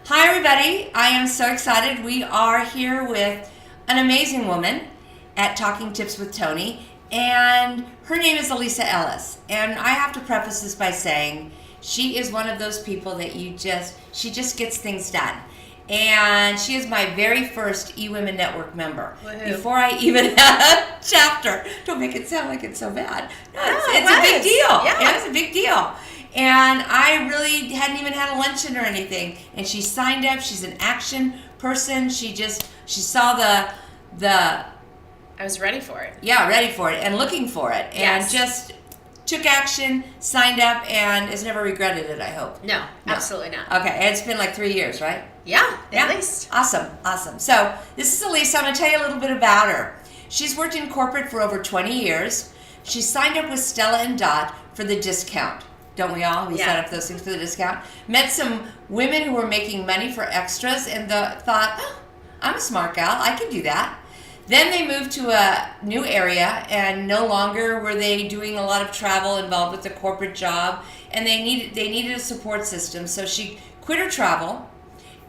Hi everybody, I am so excited. We are here with an amazing woman at Talking Tips with Toni, and her name is Elisa Ellis. And I have to preface this by saying she is one of those people that she just gets things done. And she is my very first eWomen Network member. Woohoo. Before I even had a chapter. Don't make it sound like it's so bad. No, it's a big deal. Yeah. It's a big deal. And I really hadn't even had a luncheon or anything. And she signed up. She's an action person. She saw the I was ready for it. Yeah, ready for it and looking for it. And Yes. just took action, signed up, and has never regretted it, I hope. No, absolutely not. Okay, and it's been like 3 years, right? Yeah, at least. Awesome. So this is Elisa. I'm going to tell you a little bit about her. She's worked in corporate for over 20 years. She signed up with Stella and Dot for the discount. Don't we all? We sign up those things for the discount. Met some women who were making money for extras and thought, oh, I'm a smart gal. I can do that. Then they moved to a new area, and no longer were they doing a lot of travel involved with the corporate job, and they needed a support system. So she quit her travel,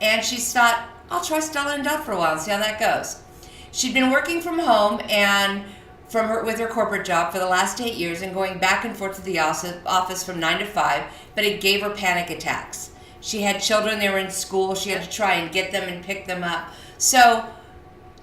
and she thought, I'll try Stella and Dot for a while and see how that goes. She'd been working from home and with her corporate job for the last 8 years and going back and forth to the office from 9 to 5, but it gave her panic attacks. She had children, they were in school, she had to try and get them and pick them up. So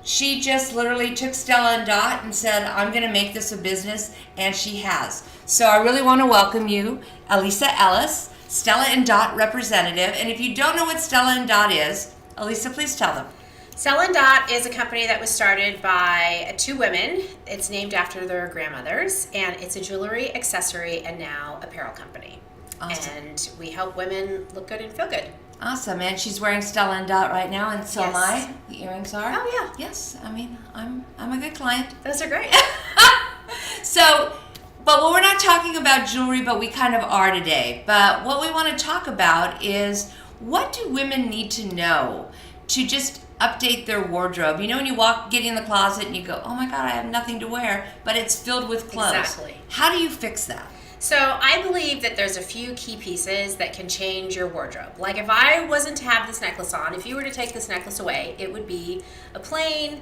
she just literally took Stella and Dot and said, I'm going to make this a business, and she has. So I really want to welcome you, Elisa Ellis, Stella and Dot representative. And if you don't know what Stella and Dot is, Elisa, please tell them. Stella and Dot is a company that was started by two women. It's named after their grandmothers, and it's a jewelry, accessory, and now apparel company. Awesome. And we help women look good and feel good. Awesome, and she's wearing Stella and Dot right now, and so Yes. am I. The earrings are. Oh, yeah. Yes, I mean, I'm a good client. Those are great. But we're not talking about jewelry, but we kind of are today. But what we want to talk about is, what do women need to know to just update their wardrobe? You know, when you get in the closet and you go, oh my God, I have nothing to wear, but it's filled with clothes. Exactly. How do you fix that? So I believe that there's a few key pieces that can change your wardrobe. Like if I wasn't to have this necklace on, if you were to take this necklace away, it would be a plain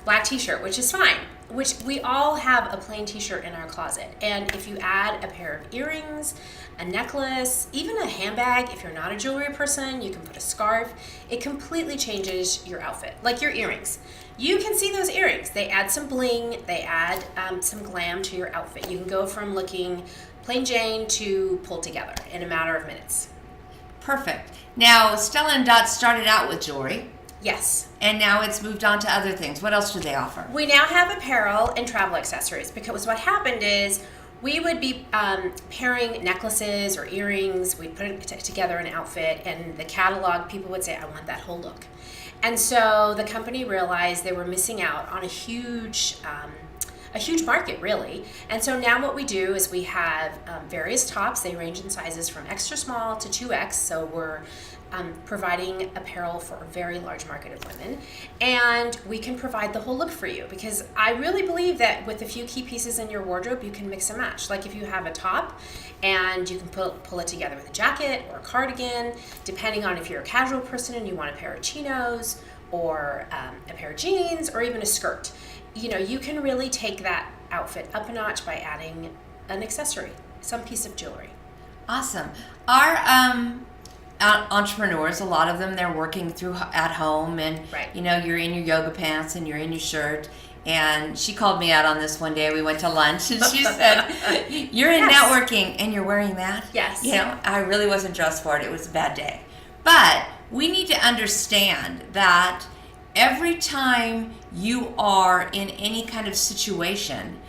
black t-shirt, which is fine. Which we all have a plain t-shirt in our closet. And if you add a pair of earrings, a necklace, even a handbag, if you're not a jewelry person, you can put a scarf. It completely changes your outfit. Like your earrings. You can see those earrings. They add some bling, they add some glam to your outfit. You can go from looking plain Jane to pulled together in a matter of minutes. Perfect. Now, Stella and Dot started out with jewelry. Yes. And now it's moved on to other things. What else do they offer? We now have apparel and travel accessories, because what happened is we would be pairing necklaces or earrings. We'd put it together an outfit, and the catalog, people would say, I want that whole look. And so the company realized they were missing out on a huge market, really. And so now what we do is we have various tops. They range in sizes from extra small to 2X. So we're providing apparel for a very large market of women, and we can provide the whole look for you, because I really believe that with a few key pieces in your wardrobe, you can mix and match. Like if you have a top and you can pull it together with a jacket or a cardigan, depending on if you're a casual person and you want a pair of chinos or a pair of jeans or even a skirt. You know, you can really take that outfit up a notch by adding an accessory, some piece of jewelry. Awesome. Our entrepreneurs, a lot of them, they're working through at home, and Right. you know, you're in your yoga pants and you're in your shirt. And she called me out on this one day. We went to lunch, and she said, you're in Yes. networking and you're wearing that? Yes. You know, I really wasn't dressed for it. It was a bad day. But we need to understand that every time you are in any kind of situation,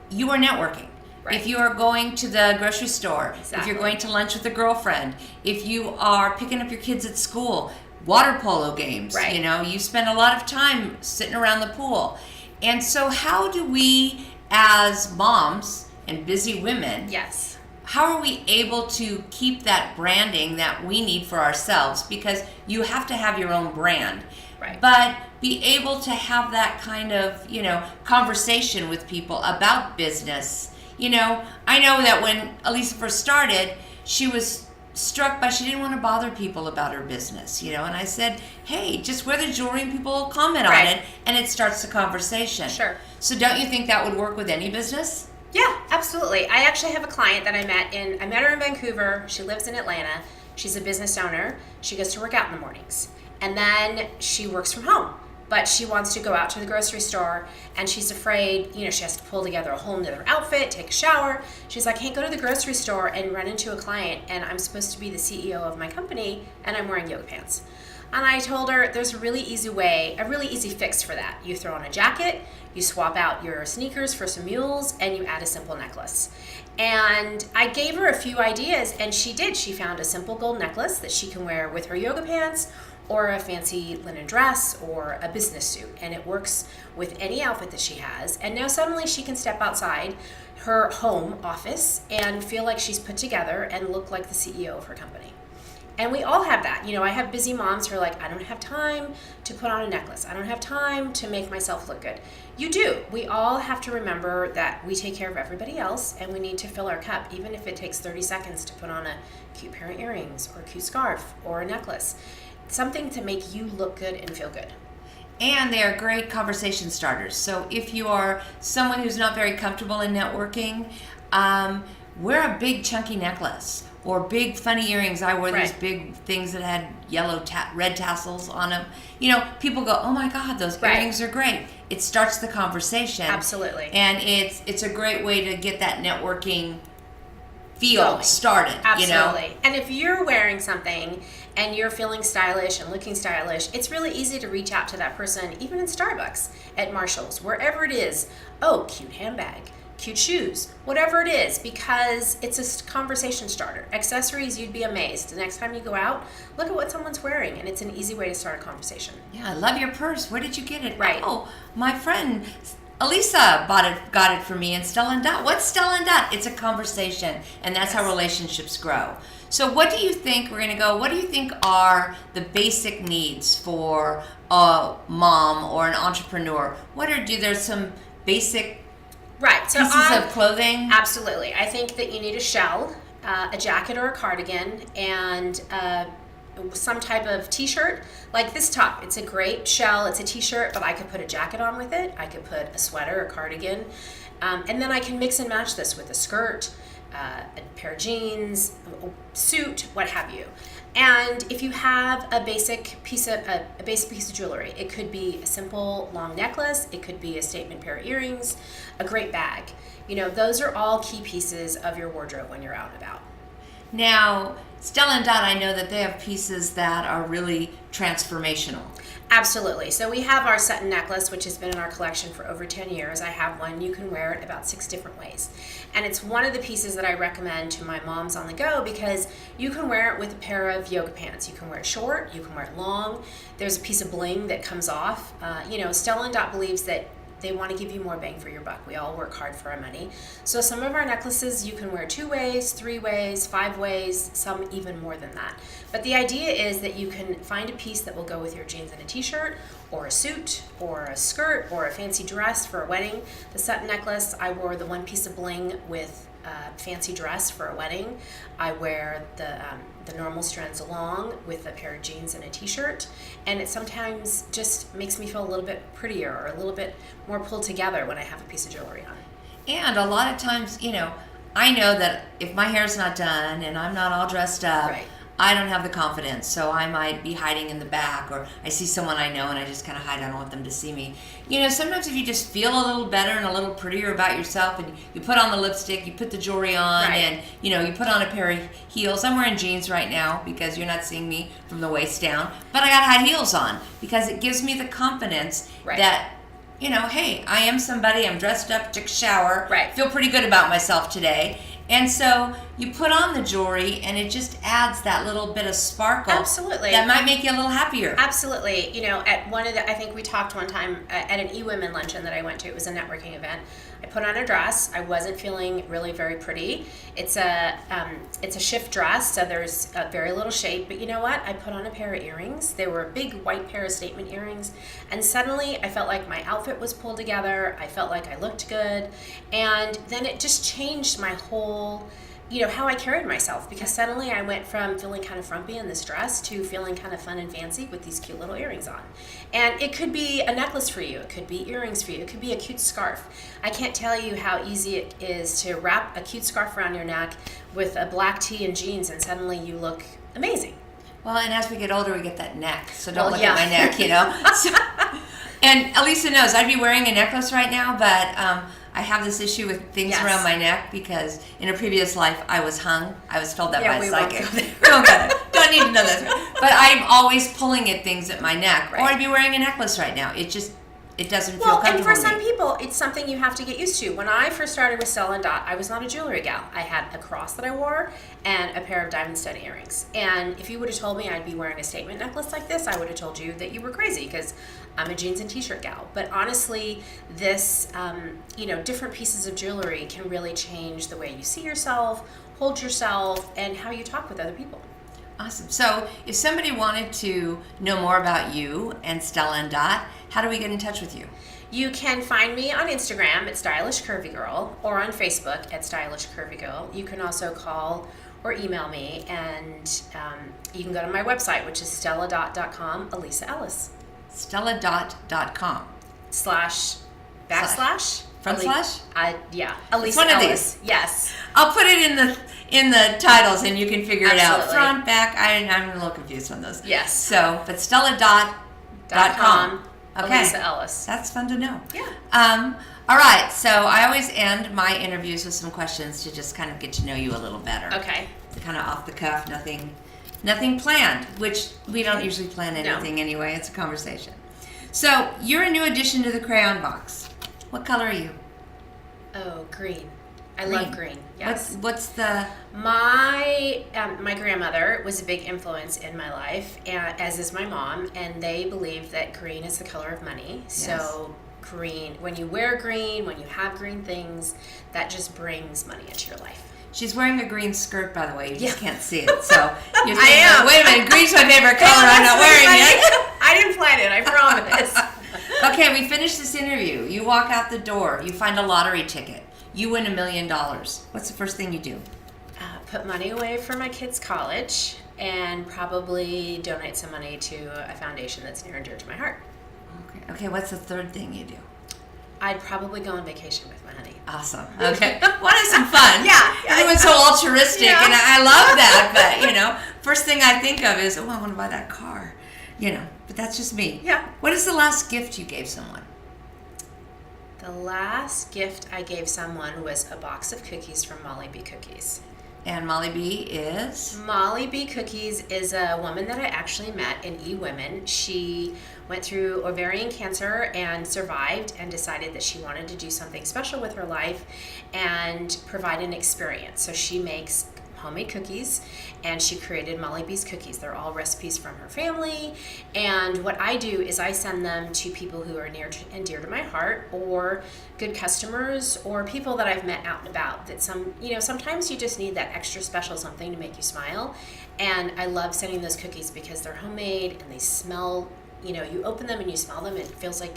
you are networking. Right. If you are going to the grocery store, if Exactly. you're going to lunch with a girlfriend, if you are picking up your kids at school, water polo games, Right. you know, you spend a lot of time sitting around the pool. And so how do we, as moms and busy women, Yes. how are we able to keep that branding that we need for ourselves? Because you have to have your own brand. Right. But be able to have that kind of, you know, conversation with people about business. You know, I know that when Elisa first started, she was struck by she didn't want to bother people about her business, and I said, hey, just wear the jewelry and people will comment on it, and it starts the conversation. Sure. So don't you think that would work with any business? Yeah, absolutely. I actually have a client that I met her in Vancouver. She lives in Atlanta. She's a business owner. She goes to work out in the mornings. And then she works from home. But she wants to go out to the grocery store, and she's afraid, she has to pull together a whole nother outfit, take a shower. She's like, hey, go to the grocery store and run into a client, and I'm supposed to be the CEO of my company, and I'm wearing yoga pants. And I told her there's a really easy fix for that. You throw on a jacket, you swap out your sneakers for some mules, and you add a simple necklace. And I gave her a few ideas, and she did. She found a simple gold necklace that she can wear with her yoga pants, or a fancy linen dress, or a business suit. And it works with any outfit that she has. And now suddenly she can step outside her home office and feel like she's put together and look like the CEO of her company. And we all have that. I have busy moms who are like, I don't have time to put on a necklace. I don't have time to make myself look good. You do. We all have to remember that we take care of everybody else, and we need to fill our cup, even if it takes 30 seconds to put on a cute pair of earrings or a cute scarf or a necklace. Something to make you look good and feel good. And they are great conversation starters. So if you are someone who's not very comfortable in networking, wear a big chunky necklace or big funny earrings. I wore these big things that had yellow red tassels on them. People go, oh my God, those earrings are great. It starts the conversation. Absolutely. And it's a great way to get that networking feel started. Absolutely. And if you're wearing something and you're feeling stylish and looking stylish, it's really easy to reach out to that person, even in Starbucks, at Marshall's, wherever it is. Oh, cute handbag, cute shoes, whatever it is, because it's a conversation starter. Accessories, you'd be amazed. The next time you go out, look at what someone's wearing, and it's an easy way to start a conversation. Yeah, I love your purse. Where did you get it? Right. Oh, my friend Elisa got it for me in Stella & Dot. What's Stella & Dot? It's a conversation, and that's how relationships grow. So what do you think, what do you think are the basic needs for a mom or an entrepreneur? There's some basic pieces of clothing? Absolutely. I think that you need a shell, a jacket or a cardigan, and some type of t-shirt. Like this top, it's a great shell, it's a t-shirt, but I could put a jacket on with it. I could put a sweater, a cardigan, and then I can mix and match this with a skirt, a pair of jeans, a suit, what have you. And if you have a basic piece of jewelry, it could be a simple long necklace, it could be a statement pair of earrings, a great bag. Those are all key pieces of your wardrobe when you're out and about. Now, Stella & Dot, I know that they have pieces that are really transformational. Absolutely. So we have our Sutton necklace, which has been in our collection for over 10 years. I have one. You can wear it about 6 different ways. And it's one of the pieces that I recommend to my moms on the go, because you can wear it with a pair of yoga pants. You can wear it short. You can wear it long. There's a piece of bling that comes off. Stella & Dot believes that they want to give you more bang for your buck. We all work hard for our money. So some of our necklaces you can wear 2 ways, 3 ways, 5 ways, some even more than that. But the idea is that you can find a piece that will go with your jeans and a t-shirt, or a suit, or a skirt, or a fancy dress for a wedding. The Sutton necklace, I wore the one piece of bling with a fancy dress for a wedding. I wear the normal strands along with a pair of jeans and a t-shirt, and it sometimes just makes me feel a little bit prettier or a little bit more pulled together when I have a piece of jewelry on. And a lot of times, I know that if my hair's not done and I'm not all dressed up, I don't have the confidence, so I might be hiding in the back, or I see someone I know and I just kind of hide. I don't want them to see me. Sometimes if you just feel a little better and a little prettier about yourself, and you put on the lipstick, you put the jewelry on, and you put on a pair of heels. I'm wearing jeans right now because you're not seeing me from the waist down, but I got high heels on because it gives me the confidence that hey, I am somebody, I'm dressed up, took a shower, feel pretty good about myself today. And so you put on the jewelry, and it just adds that little bit of sparkle. Absolutely. That might make you a little happier. Absolutely. At one of I think we talked one time at an eWomen luncheon that I went to. It was a networking event. I put on a dress. I wasn't feeling really very pretty. It's a shift dress, so there's very little shape. But you know what? I put on a pair of earrings. They were a big white pair of statement earrings, and suddenly I felt like my outfit was pulled together. I felt like I looked good, and then it just changed my whole how I carried myself, because suddenly I went from feeling kind of frumpy in this dress to feeling kind of fun and fancy with these cute little earrings on. And it could be a necklace for you, it could be earrings for you, it could be a cute scarf. I can't tell you how easy it is to wrap a cute scarf around your neck with a black tee and jeans, and suddenly you look amazing. Well, and as we get older, we get that neck, so don't look yeah. at my neck, So, and Elisa knows I'd be wearing a necklace right now, but I have this issue with things Yes. around my neck because in a previous life I was hung. I was told that by a we won't psychic. go there. Don't go there. Don't need to know that. But I'm always pulling at things at my neck. Right. Or I'd be wearing a necklace right now. It doesn't feel Well, comfortable and for to some me. people, it's something you have to get used to. When I first started with Stella and Dot, I was not a jewelry gal. I had a cross that I wore and a pair of diamond stud earrings. And if you would have told me I'd be wearing a statement necklace like this, I would have told you that you were crazy, because I'm a jeans and t-shirt gal. But honestly, this, different pieces of jewelry can really change the way you see yourself, hold yourself, and how you talk with other people. Awesome. So if somebody wanted to know more about you and Stella and Dot, how do we get in touch with you? You can find me on Instagram at Stylish Curvy Girl, or on Facebook at Stylish Curvy Girl. You can also call or email me, and you can go to my website, which is stelladot.com, Elisa Ellis. Stelladot.com. / Front slash? Yeah, Elisa It's one of Ellis. these. Yes. I'll put it in the titles and you can figure it out. Absolutely. Front, back. I'm a little confused on those. Yes. So, but Stelladot.com. Okay. Elisa Ellis. That's fun to know. Yeah. All right. So I always end my interviews with some questions to just kind of get to know you a little better. Okay. Kind of off the cuff, nothing planned, which we don't usually plan anything anyway. It's a conversation. So you're a new addition to the crayon box. What color are you? Oh, green. I love green. Yes. What's the... My grandmother was a big influence in my life, as is my mom, and they believe that green is the color of money. Yes. So green, when you wear green, when you have green things, that just brings money into your life. She's wearing a green skirt, by the way. You just can't see it. So you're I thinking, am. wait a minute, green's my favorite color. I'm not wearing it. I didn't plan it, I promise. Okay, we finished this interview. You walk out the door. You find a lottery ticket. You win $1 million. What's the first thing you do? Put money away for my kids' college, and probably donate some money to a foundation that's near and dear to my heart. Okay, what's the third thing you do? I'd probably go on vacation with my honey. Awesome. Okay. Wanted some fun. Yeah. Everyone's so altruistic, Yeah. and I love that. But, first thing I think of is, I want to buy that car. But that's just me. Yeah. What is the last gift you gave someone? The last gift I gave someone was a box of cookies from Molly B. Cookies. And Molly B is? Molly B. Cookies is a woman that I actually met in eWomen. She went through ovarian cancer and survived, and decided that she wanted to do something special with her life and provide an experience. So she makes homemade cookies, and she created Molly B's Cookies. They're all recipes from her family, and what I do is I send them to people who are near and dear to my heart, or good customers, or people that I've met out and about. That sometimes you just need that extra special something to make you smile, and I love sending those cookies because they're homemade and they smell. You open them and you smell them, and it feels like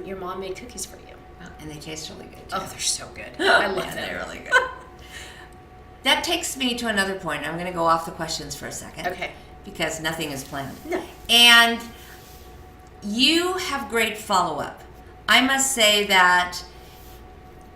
your mom made cookies for you. Oh, and they taste really good, too. Oh, they're so good. I love them. They're really good. That takes me to another point. I'm going to go off the questions for a second. Okay. Because nothing is planned. No. And you have great follow-up. I must say that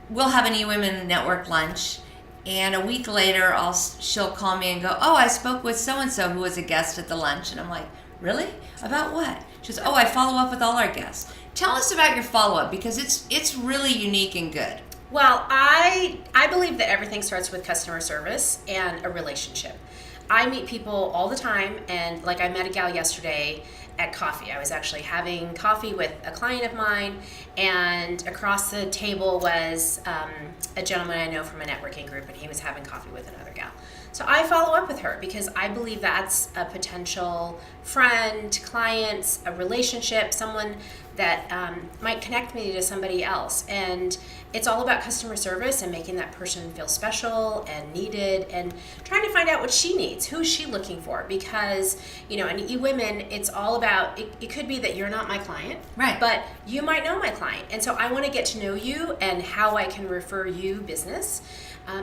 we'll have an eWomen Network lunch, and a week later she'll call me and go, oh, I spoke with so-and-so who was a guest at the lunch. And I'm like, really? About what? She says, oh, I follow up with all our guests. Tell us about your follow-up, because it's really unique and good. Well, I believe that everything starts with customer service and a relationship. I meet people all the time, and like I met a gal yesterday at coffee. I was actually having coffee with a client of mine, and across the table was a gentleman I know from a networking group, and he was having coffee with another gal. So I follow up with her because I believe that's a potential friend, client, a relationship, someone that might connect me to somebody else. And it's all about customer service and making that person feel special and needed, and trying to find out what she needs, who's she looking for. Because, in eWomen, it's all about, it could be that you're not my client, right? But you might know my client. And so I want to get to know you and how I can refer you business.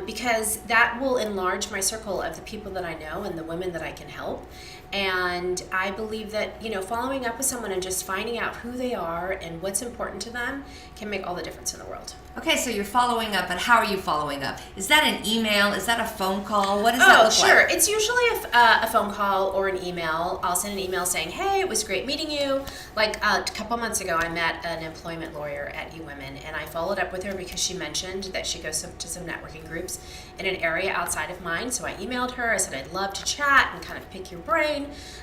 because that will enlarge my circle of the people that I know and the women that I can help. And I believe that, following up with someone and just finding out who they are and what's important to them can make all the difference in the world. Okay, so you're following up, but how are you following up? Is that an email? Is that a phone call? What does that look sure. like? It's usually a phone call or an email. I'll send an email saying, hey, it was great meeting you. Like a couple months ago, I met an employment lawyer at eWomen, and I followed up with her because she mentioned that she goes to some networking groups in an area outside of mine. So I emailed her. I said, I'd love to chat and kind of pick your brain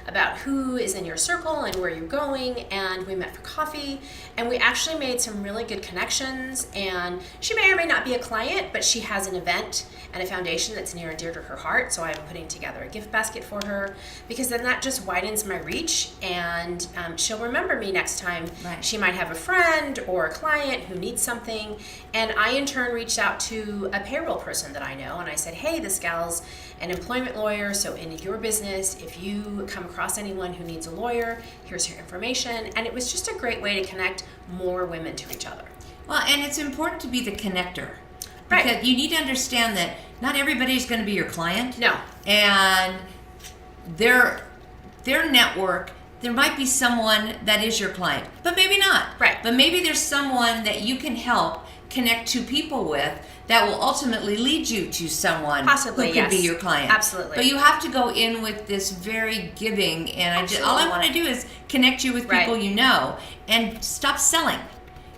about who is in your circle and where you're going. And we met for coffee, and we actually made some really good connections. And she may or may not be a client, but she has an event and a foundation that's near and dear to her heart. So I'm putting together a gift basket for her, because then that just widens my reach, and she'll remember me next time. Right. She might have a friend or a client who needs something. And I in turn reached out to a payroll person that I know, and I said, hey, this gal's an employment lawyer, so in your business, if you come across anyone who needs a lawyer, here's her information. And it was just a great way to connect more women to each other. Well, and it's important to be the connector. Right. Because you need to understand that not everybody's going to be your client. No. And their network, there might be someone that is your client, but maybe not. Right. But maybe there's someone that you can help connect two people with that will ultimately lead you to someone Possibly, who could be yes. your client. Absolutely. But you have to go in with this very giving, and all I want to do is connect you with people Right. you know, and stop selling,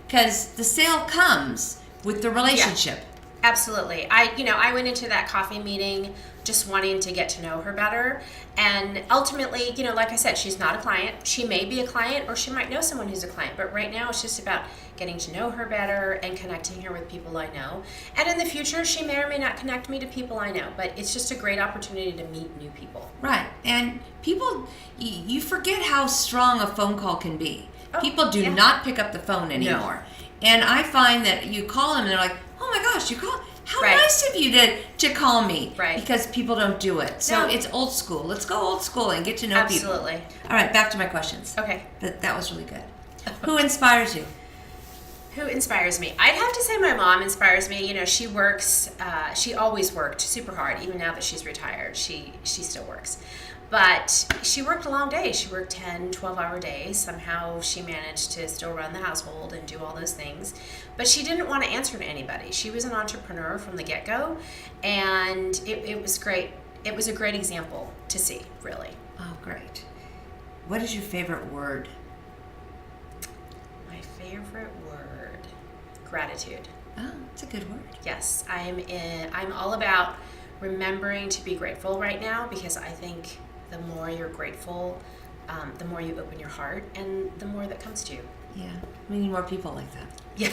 because the sale comes with the relationship. Absolutely. I went into that coffee meeting just wanting to get to know her better. And ultimately, like I said, she's not a client. She may be a client, or she might know someone who's a client. But right now, it's just about getting to know her better and connecting her with people I know. And in the future, she may or may not connect me to people I know. But it's just a great opportunity to meet new people. Right. And people, you forget how strong a phone call can be. Oh, People do yeah. not pick up the phone anymore. And I find that you call them and they're like, oh my gosh, you called. How Right. nice of you to call me. Right. Because people don't do it. So No. it's old school. Let's go old school and get to know people. Absolutely. All right, back to my questions. Okay. That was really good. Who inspires you? Who inspires me? I'd have to say my mom inspires me. She works, she always worked super hard. Even now that she's retired, she still works. But she worked a long day. She worked 10, 12-hour days. Somehow she managed to still run the household and do all those things. But she didn't want to answer to anybody. She was an entrepreneur from the get-go, and it was great. It was a great example to see, really. Oh, great. What is your favorite word? My favorite word, gratitude. Oh, it's a good word. Yes, I'm all about remembering to be grateful right now, because I think the more you're grateful, the more you open your heart, and the more that comes to you. Yeah, we need more people like that. Yeah.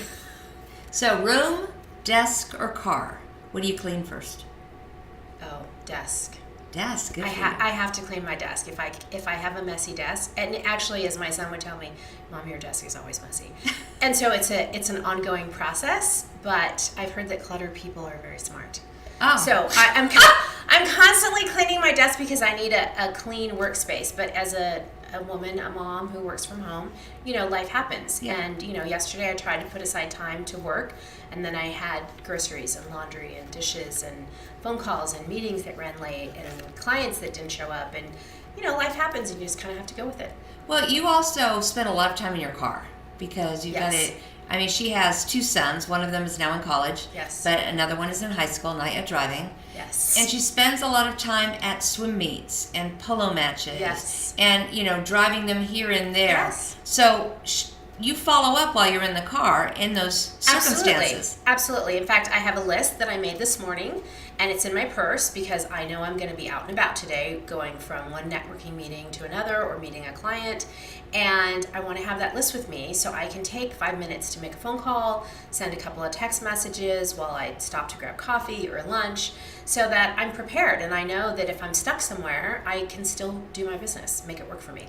So, room, desk, or car? What do you clean first? Oh, desk. Desk. Good for you. I have to clean my desk. If I have a messy desk, and actually, as my son would tell me, Mom, your desk is always messy. And so it's an ongoing process. But I've heard that cluttered people are very smart. Oh. So I'm constantly cleaning my desk because I need a clean workspace. But as a woman, a mom who works from home, life happens. Yeah. And, yesterday I tried to put aside time to work, and then I had groceries and laundry and dishes and phone calls and meetings that ran late and clients that didn't show up. And, life happens, and you just kind of have to go with it. Well, you also spend a lot of time in your car because you've got Yes. it. I mean, she has two sons. One of them is now in college. Yes. But another one is in high school, not yet driving. Yes. And she spends a lot of time at swim meets and polo matches. Yes. And, driving them here and there. Yes. So you follow up while you're in the car in those circumstances. Absolutely. In fact, I have a list that I made this morning, and it's in my purse because I know I'm going to be out and about today, going from one networking meeting to another or meeting a client. And I want to have that list with me so I can take 5 minutes to make a phone call, send a couple of text messages while I stop to grab coffee or lunch, so that I'm prepared. And I know that if I'm stuck somewhere, I can still do my business, make it work for me.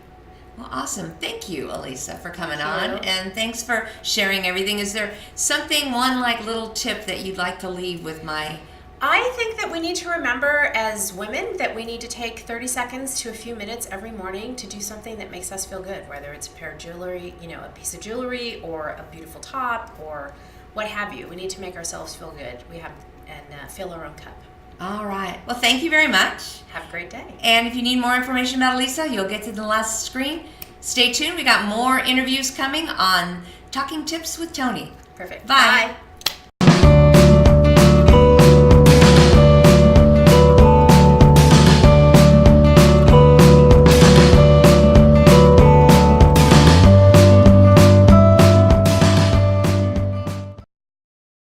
Well, awesome. Thank you, Elisa, for coming Thank you. on. And thanks for sharing everything. Is there one little tip that you'd like to leave with my... I think that we need to remember as women that we need to take 30 seconds to a few minutes every morning to do something that makes us feel good, whether it's a pair of jewelry, a piece of jewelry, or a beautiful top, or what have you. We need to make ourselves feel good. We have fill our own cup. All right. Well, thank you very much. Have a great day. And if you need more information about Elisa, you'll get to the last screen. Stay tuned. We got more interviews coming on Talking Tips with Toni. Perfect. Bye. Bye.